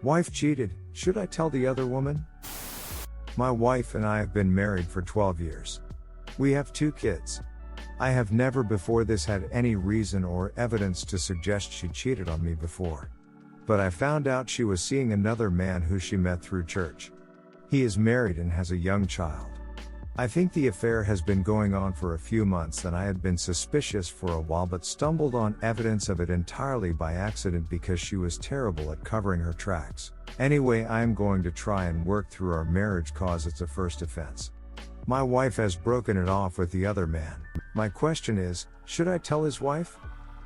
Wife cheated, should I tell the other woman? My wife and I have been married for 12 years. We have 2 kids. I have never before this had any reason or evidence to suggest she cheated on me before. But I found out she was seeing another man who she met through church. He is married and has a young child. I think the affair has been going on for a few months and I had been suspicious for a while but stumbled on evidence of it entirely by accident because she was terrible at covering her tracks. Anyway, I am going to try and work through our marriage cause it's a first offense. My wife has broken it off with the other man. My question is, should I tell his wife?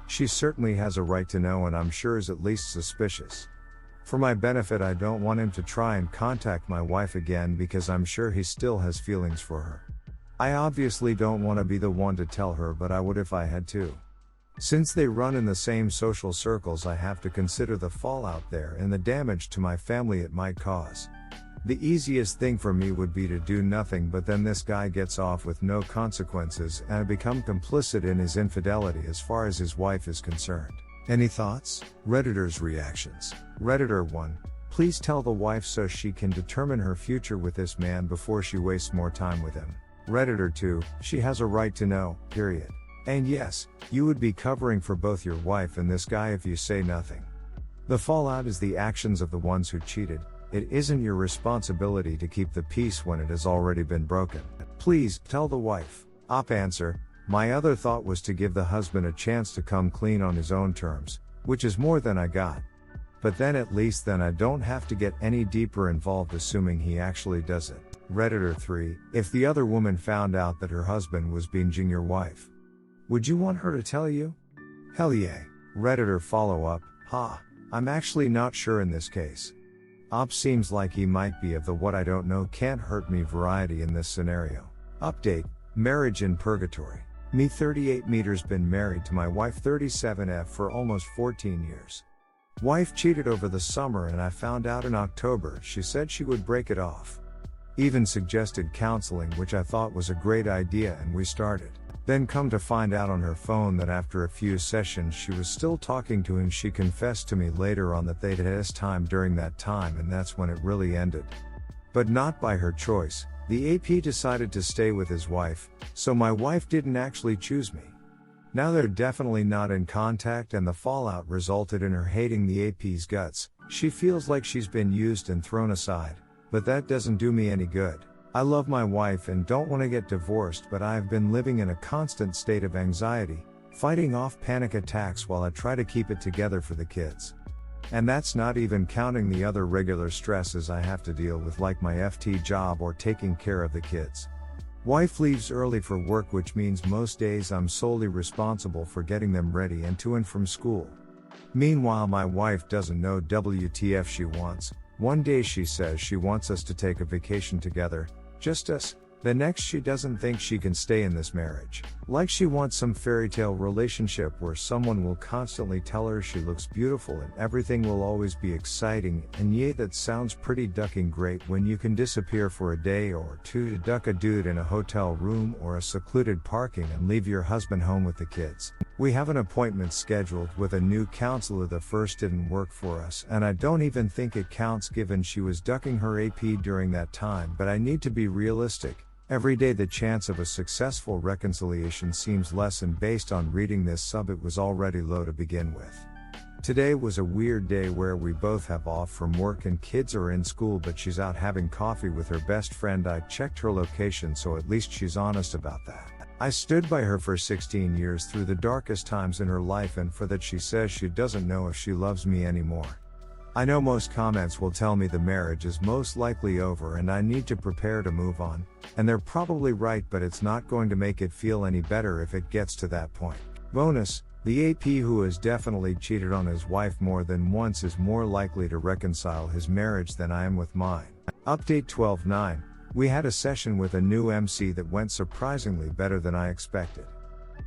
She certainly has a right to know and I'm sure is at least suspicious. For my benefit, I don't want him to try and contact my wife again because I'm sure he still has feelings for her. I obviously don't want to be the one to tell her, but I would if I had to. Since they run in the same social circles, I have to consider the fallout there and the damage to my family it might cause. The easiest thing for me would be to do nothing, but then this guy gets off with no consequences and I become complicit in his infidelity as far as his wife is concerned. Any thoughts? Redditors' reactions. Redditor 1. Please tell the wife so she can determine her future with this man before she wastes more time with him. Redditor 2. She has a right to know, period. And yes, you would be covering for both your wife and this guy if you say nothing. The fallout is the actions of the ones who cheated. It isn't your responsibility to keep the peace when it has already been broken. Please, tell the wife. Op answer. My other thought was to give the husband a chance to come clean on his own terms, which is more than I got. But then at least then I don't have to get any deeper involved assuming he actually does it. Redditor 3. If the other woman found out that her husband was binging your wife, would you want her to tell you? Hell yeah. Redditor follow up. I'm actually not sure in this case. Op seems like he might be of the what I don't know can't hurt me variety in this scenario. Update. Marriage in purgatory. Me 38 meters been married to my wife 37F for almost 14 years. Wife cheated over the summer and I found out in October. She said she would break it off. Even suggested counseling, which I thought was a great idea, and we started. Then come to find out on her phone that after a few sessions she was still talking to him. She confessed to me later on that they'd had time during that time and that's when it really ended. But not by her choice. The AP decided to stay with his wife, so my wife didn't actually choose me. Now they're definitely not in contact and the fallout resulted in her hating the AP's guts. She feels like she's been used and thrown aside, but that doesn't do me any good. I love my wife and don't want to get divorced, but I have been living in a constant state of anxiety, fighting off panic attacks while I try to keep it together for the kids. And that's not even counting the other regular stresses I have to deal with, like my FT job or taking care of the kids. Wife leaves early for work, which means most days I'm solely responsible for getting them ready and to and from school. Meanwhile, my wife doesn't know WTF she wants. One day she says she wants us to take a vacation together, just us. The next she doesn't think she can stay in this marriage. Like she wants some fairy tale relationship where someone will constantly tell her she looks beautiful and everything will always be exciting, and yeah, that sounds pretty ducking great when you can disappear for a day or two to duck a dude in a hotel room or a secluded parking and leave your husband home with the kids. We have an appointment scheduled with a new counselor. The first didn't work for us and I don't even think it counts given she was ducking her AP during that time, but I need to be realistic. Every day the chance of a successful reconciliation seems less, and based on reading this sub it was already low to begin with. Today was a weird day where we both have off from work and kids are in school, but she's out having coffee with her best friend. I checked her location, so at least she's honest about that. I stood by her for 16 years through the darkest times in her life, and for that she says she doesn't know if she loves me anymore. I know most comments will tell me the marriage is most likely over and I need to prepare to move on, and they're probably right, but it's not going to make it feel any better if it gets to that point. Bonus, the AP who has definitely cheated on his wife more than once is more likely to reconcile his marriage than I am with mine. Update 12.9. We had a session with a new MC that went surprisingly better than I expected.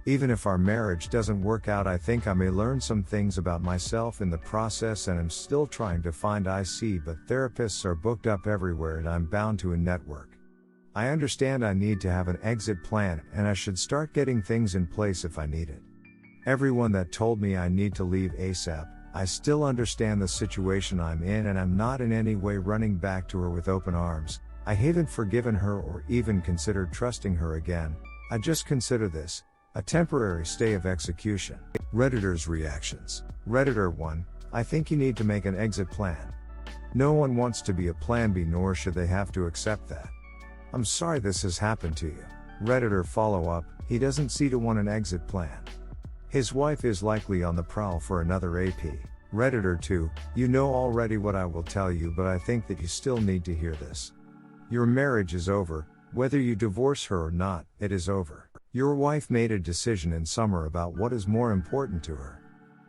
Even if our marriage doesn't work out, I think I may learn some things about myself in the process, and I'm still trying to find IC, but therapists are booked up everywhere and I'm bound to a network. I understand I need to have an exit plan and I should start getting things in place if I need it. Everyone that told me I need to leave ASAP, I still understand the situation I'm in and I'm not in any way running back to her with open arms. I haven't forgiven her or even considered trusting her again. I just consider this a temporary stay of execution. Redditor's reactions. Redditor 1, I think you need to make an exit plan. No one wants to be a plan B, nor should they have to accept that. I'm sorry this has happened to you. Redditor follow-up, he doesn't seem to want an exit plan. His wife is likely on the prowl for another AP. Redditor 2, you know already what I will tell you, but I think that you still need to hear this. Your marriage is over, whether you divorce her or not, it is over. Your wife made a decision in summer about what is more important to her.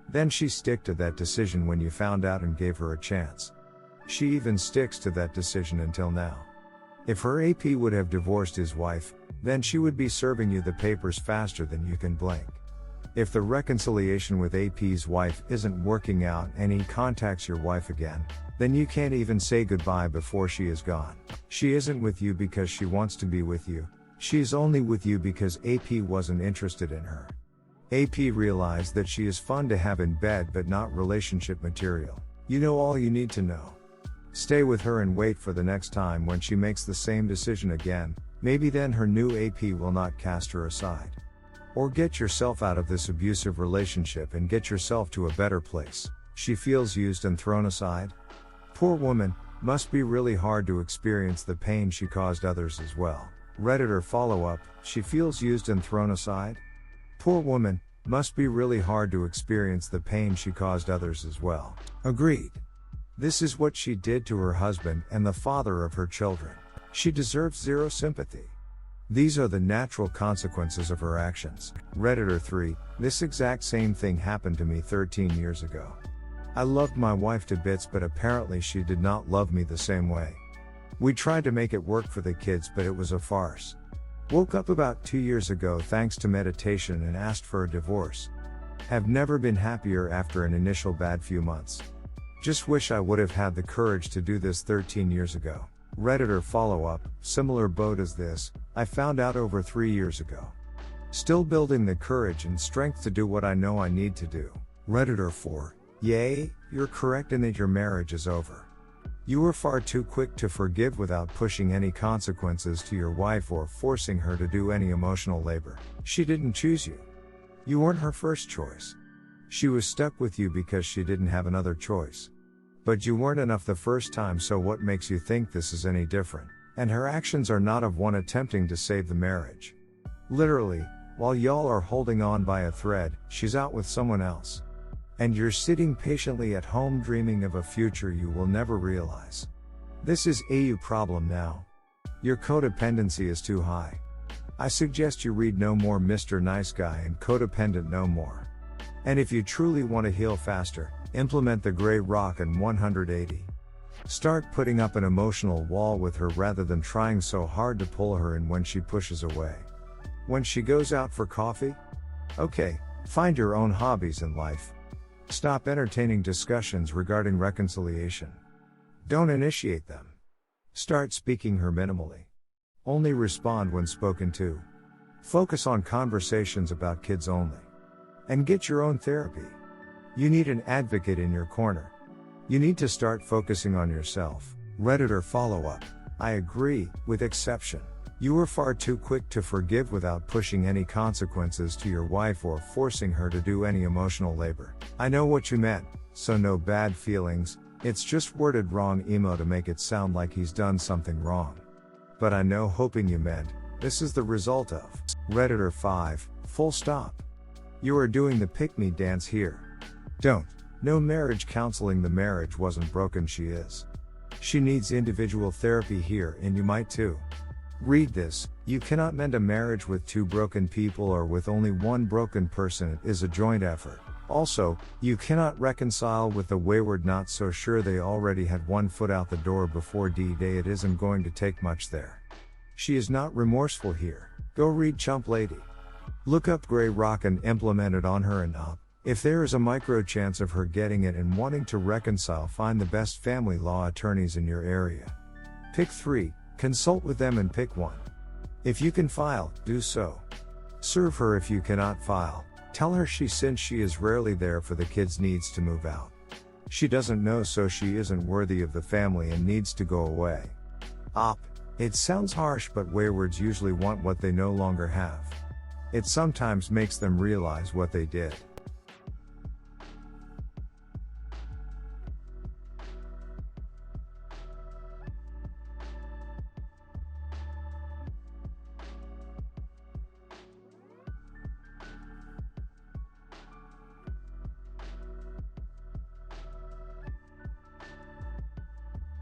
Then she stick to that decision when you found out and gave her a chance. She even sticks to that decision until now. If her AP would have divorced his wife, then she would be serving you the papers faster than you can blink. If the reconciliation with AP's wife isn't working out and he contacts your wife again, then you can't even say goodbye before she is gone. She isn't with you because she wants to be with you. She's only with you because AP wasn't interested in her. AP realized that she is fun to have in bed but not relationship material. You know all you need to know. Stay with her and wait for the next time when she makes the same decision again. Maybe then her new AP will not cast her aside. Or get yourself out of this abusive relationship and get yourself to a better place. She feels used and thrown aside. Poor woman, must be really hard to experience the pain she caused others as well. Redditor follow-up, she feels used and thrown aside? Poor woman, must be really hard to experience the pain she caused others as well. Agreed. This is what she did to her husband and the father of her children. She deserves zero sympathy. These are the natural consequences of her actions. Redditor 3, this exact same thing happened to me 13 years ago. I loved my wife to bits, but apparently she did not love me the same way. We tried to make it work for the kids, but it was a farce. Woke up about 2 years ago thanks to meditation and asked for a divorce. Have never been happier after an initial bad few months. Just wish I would have had the courage to do this 13 years ago. Redditor follow-up, similar boat as this, I found out over 3 years ago. Still building the courage and strength to do what I know I need to do. Redditor 4, yay, you're correct in that your marriage is over. You were far too quick to forgive without pushing any consequences to your wife or forcing her to do any emotional labor. She didn't choose you. You weren't her first choice. She was stuck with you because she didn't have another choice. But you weren't enough the first time, so what makes you think this is any different? And her actions are not of one attempting to save the marriage. Literally, while y'all are holding on by a thread, she's out with someone else. And you're sitting patiently at home dreaming of a future you will never realize. This is a problem now. Your codependency is too high. I suggest you read No More Mr. Nice Guy and Codependent No More. And if you truly want to heal faster, implement the Gray Rock and 180. Start putting up an emotional wall with her rather than trying so hard to pull her in when she pushes away. When she goes out for coffee? Okay, find your own hobbies in life. Stop entertaining discussions regarding reconciliation. Don't initiate them. Start speaking her minimally. Only respond when spoken to. Focus on conversations about kids only. And get your own therapy. You need an advocate in your corner. You need to start focusing on yourself. Redditor follow-up, I agree, with exception. You were far too quick to forgive without pushing any consequences to your wife or forcing her to do any emotional labor. I know what you meant, so no bad feelings, it's just worded wrong emo to make it sound like he's done something wrong. But I know hoping you meant, this is the result of. Redditor 5, full stop. You are doing the pick-me dance here. Don't. No marriage counseling, the marriage wasn't broken, she is. She needs individual therapy here, and you might too. Read this, you cannot mend a marriage with two broken people or with only one broken person, it is a joint effort. Also, you cannot reconcile with the wayward not so sure they already had one foot out the door before D-Day, it isn't going to take much there. She is not remorseful here. Go read Chump Lady. Look up Gray Rock and implement it on her and up. If there is a micro chance of her getting it and wanting to reconcile, find the best family law attorneys in your area. Pick 3. Consult with them and pick one. If you can file, do so. Serve her if you cannot file. Tell her since she is rarely there for the kids needs to move out. She doesn't know, so she isn't worthy of the family and needs to go away. Op. It sounds harsh, but waywards usually want what they no longer have. It sometimes makes them realize what they did.